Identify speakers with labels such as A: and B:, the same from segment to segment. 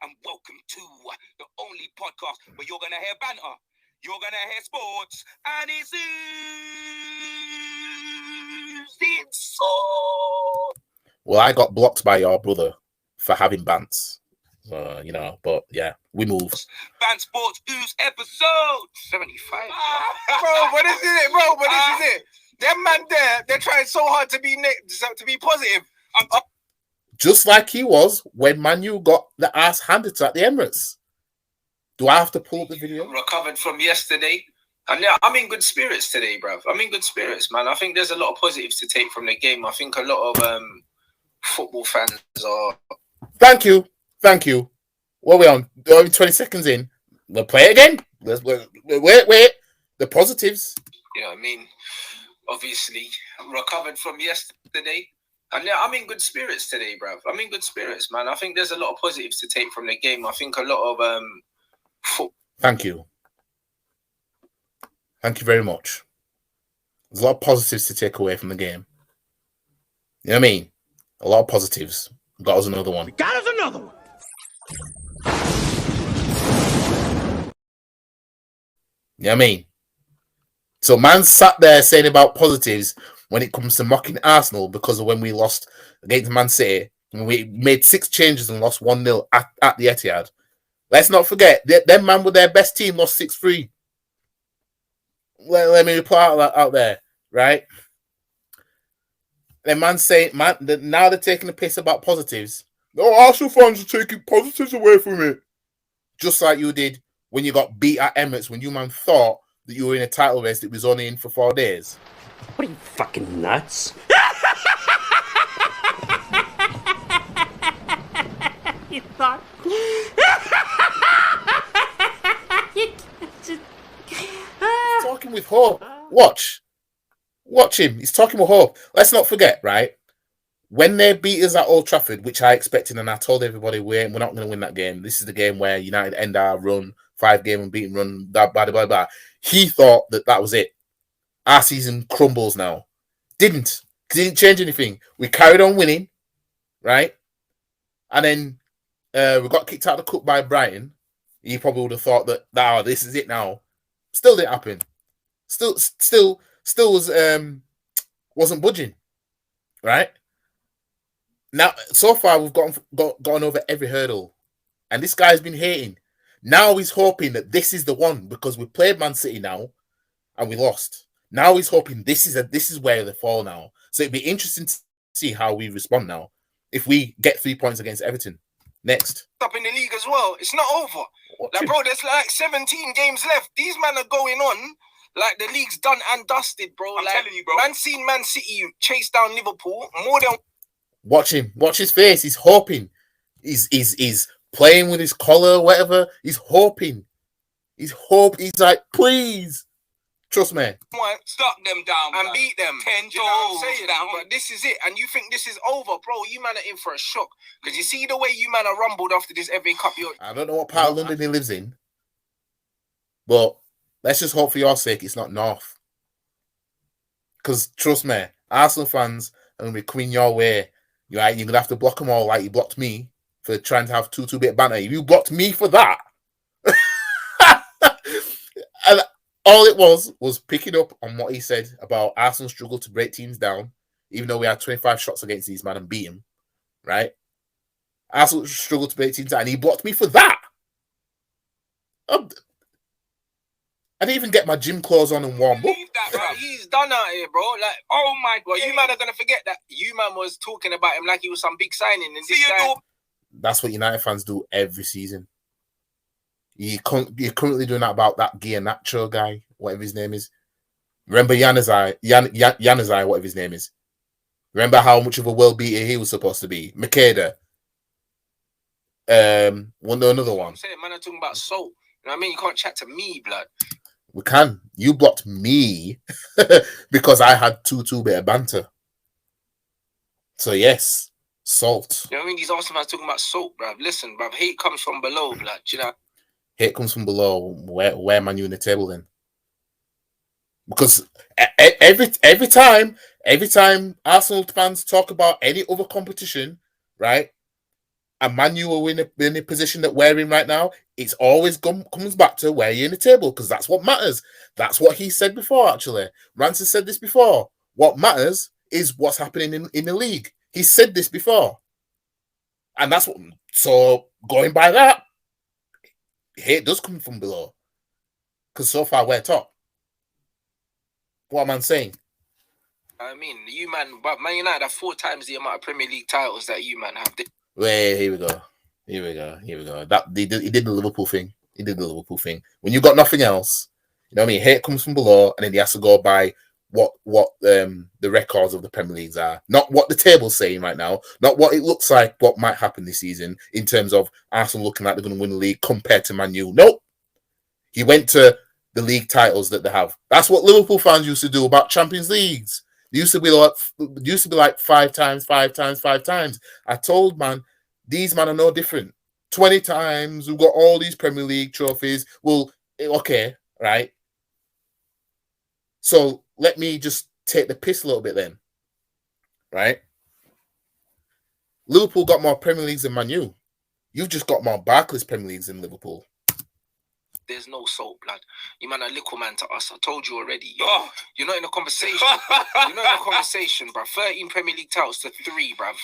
A: and welcome to the only podcast where you're going to hear banter, you're going to hear sports, and it's
B: Well, I got blocked by your brother for having bants. But yeah, we move.
A: Band Sports Ooze episode 75.
C: Bro, but this is it, bro. But this is it. Them man there, they're trying so hard to be positive.
B: Just like he was when Manu got the ass handed to at the Emirates. Do I have to pull up the video?
C: Recovered from yesterday. And yeah, I'm in good spirits today, bruv. I'm in good spirits, man. I think there's a lot of positives to take from the game. I think a lot of football fans are...
B: Thank you. What are we on? 20 seconds in. We'll play it again. Wait. The positives.
C: You know what I mean? Obviously, recovered from yesterday. And yeah, I'm in good spirits today, bruv. I'm in good spirits, man. I think there's a lot of positives to take from the game. I think a lot of...
B: Thank you. Thank you very much. There's a lot of positives to take away from the game. You know what I mean? A lot of positives. Got us another one.
A: Got us another one.
B: You know what I mean? So man sat there saying about positives when it comes to mocking Arsenal because of when we lost against Man City. When we made 6 changes and lost 1-0 at the Etihad. Let's not forget, them man with their best team lost 6-3. Let me reply out there, right? The man saying, now they're taking a piss about positives. No, Arsenal fans are taking positives away from it. Just like you did when you got beat at Emirates, when you man thought that you were in a title race that was only in for 4 days.
D: What are you, fucking nuts? You thought...
B: Talking with hope. Watch him. He's talking with hope. Let's not forget, right? When they beat us at Old Trafford, which I expected, and I told everybody we're not going to win that game. This is the game where United end our run, 5-game unbeaten run, blah, blah, blah, blah. He thought that was it. Our season crumbles now. Didn't. Because he didn't change anything. We carried on winning, right? And then we got kicked out of the cup by Brighton. He probably would have thought that, this is it now. Still didn't happen. Still was wasn't budging, right? Now, so far we've gone over every hurdle, and this guy's been hating. Now he's hoping that this is the one because we played Man City now, and we lost. Now he's hoping this is where they fall now. So it'd be interesting to see how we respond now if we get 3 points against Everton. Next.
C: Up in the league as well. It's not over. Bro, there's like 17 games left. These men are going on like the league's done and dusted, bro.
A: I'm telling you, bro.
C: Man seen Man City chase down Liverpool more than...
B: Watch him. Watch his face. He's hoping. He's playing with his collar, whatever. He's hoping. He's like, please. Trust me.
A: Stop them down
C: and beat them.
A: 10
C: you know what I'm
A: goals
C: saying?
A: down.
C: But this is it. And you think this is over, bro. You man are in for a shock. Because you see the way you man are rumbled after this FA Cup.
B: I don't know what part of London he lives in. But let's just hope for your sake it's not North. Because trust me, Arsenal fans are going to be coming your way. You're going to have to block them all like you blocked me for trying to have 2-2-bit banter. You blocked me for that. And all it was picking up on what he said about Arsenal struggle to break teams down, even though we had 25 shots against these men and beat him, right? Arsenal struggle to break teams down, and he blocked me for that. I didn't even get my gym clothes on and warm up.
C: He's done out here, bro. Like,
A: Oh my God.
C: you man are going to forget that. You man was talking about him like he was some big signing. And this guy...
B: That's what United fans do every season. You're currently doing that about that Giannacho guy, whatever his name is. Remember Yanazai, whatever his name is. Remember how much of a world beater he was supposed to be. Makeda. Another one.
C: I'm saying, man, I'm talking about Salt. You know what I mean? You can't chat to me, blood.
B: We can. You blocked me because I had 2-2 bit of banter. So yes, Salt.
C: You know what I mean? These Arsenal fans talking about Salt, bruv. Listen, bruv, hate comes from below, blood. You know?
B: Hate comes from below. Where man you in the table then? Because every time Arsenal fans talk about any other competition, right? and Man U are in the position that we're in right now, it's always comes back to where you're in the table, because that's what matters. That's what he said before, actually. Ranson said this before. What matters is what's happening in the league. He said this before. And that's what, so going by that, hate does come from below. Because so far we're top. What am I saying?
C: I mean, you man, but Man United have 4 times the amount of Premier League titles that you man have.
B: Wait, here we go. That he did the Liverpool thing. When you got nothing else, you know what I mean? Hate comes from below, and then he has to go by what the records of the Premier Leagues are, not what the table's saying right now, not what it looks like, what might happen this season in terms of Arsenal looking like they're going to win the league compared to Man U. Nope. He went to the league titles that they have. That's what Liverpool fans used to do about Champions Leagues. It used to be like 5 times. I told man, these men are no different. 20 times, we've got all these Premier League trophies. Well, okay, right? So let me just take the piss a little bit then, right? Liverpool got more Premier Leagues than Man U. You've just got more Barclays Premier Leagues than Liverpool.
C: There's no salt, blood. You man a little man to us. I told you already. You're not in a conversation. You're not in a conversation, bruv. 13 Premier League titles to 3, bruv.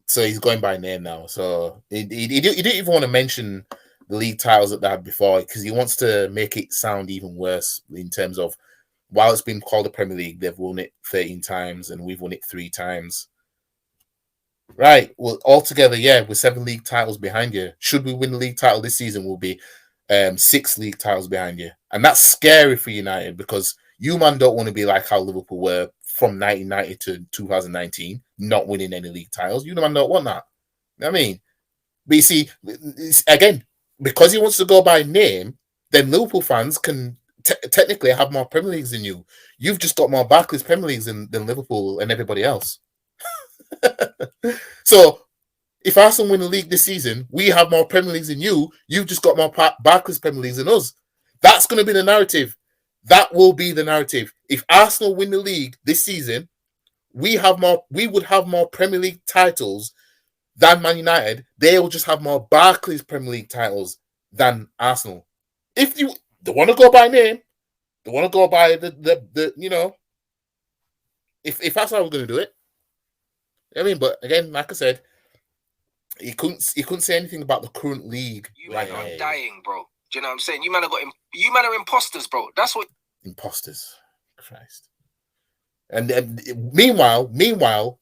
B: So he's going by name now. So he didn't even want to mention the league titles that they had before, because he wants to make it sound even worse in terms of, while it's been called the Premier League, they've won it 13 times and we've won it 3 times. Right. Well, altogether, yeah, we're 7 league titles behind you. Should we win the league title this season, we'll be 6 league titles behind you. And that's scary for United, because you man don't want to be like how Liverpool were from 1990 to 2019, not winning any league titles. You man don't want that. You know what I mean? But you see, again, because he wants to go by name, then Liverpool fans can technically have more Premier Leagues than you. You've just got more Barclays Premier Leagues than Liverpool and everybody else. So if Arsenal win the league this season, we have more Premier Leagues than you. You've just got more Barclays Premier Leagues than us. That's going to be the narrative. That will be the narrative. If Arsenal win the league this season, we would have more Premier League titles than Man United. They will just have more Barclays Premier League titles than Arsenal. If you don't want to go by name, they want to go by the you know, if that's how we're going to do it. I mean, but again, like I said, he couldn't say anything about the current league.
C: You man are dying, bro. Do you know what I'm saying? You man are imposters, bro. That's what
B: imposters. Christ. And meanwhile,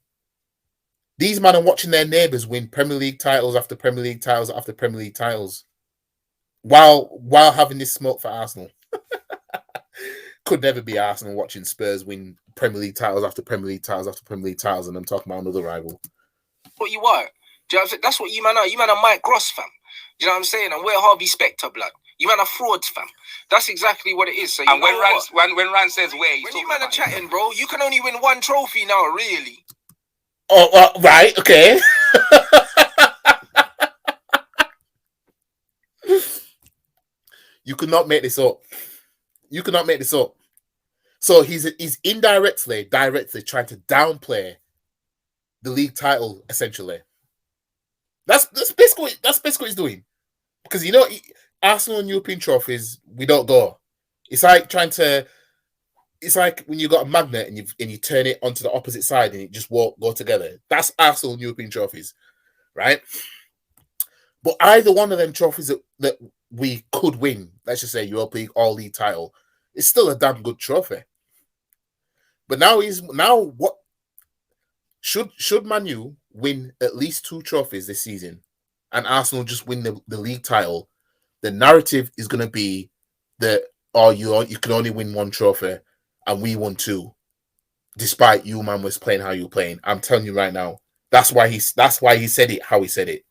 B: these men are watching their neighbours win Premier League titles after Premier League titles after Premier League titles, while having this smoke for Arsenal. Could never be Arsenal watching Spurs win Premier League titles after Premier League titles after Premier League titles, and I'm talking about another rival.
C: What you are? Do you know what I'm saying? That's what you man are. You man are Mike Gross, fam. Do you know what I'm saying? And we're Harvey Specter, blood. You man are frauds, fam. That's exactly what it is. So
A: and when Rand says where,
C: when you man are chatting, bro, you can only win 1 trophy now, really.
B: Oh, right, okay. You could not make this up. You cannot make this up. So he's directly trying to downplay the league title, essentially. That's basically what he's doing. Because, you know, Arsenal and European trophies, we don't go. It's like when you got a magnet and you turn it onto the opposite side and it just won't go together. That's Arsenal and European trophies, right? But either one of them trophies that we could win, let's just say Europa League or league title, it's still a damn good trophy. But now what should Man U win at least 2 trophies this season and Arsenal just win the league title, the narrative is going to be that you can only win 1 trophy and we won 2, despite you man was playing how you were playing. I'm telling you right now, that's why he said it how he said it.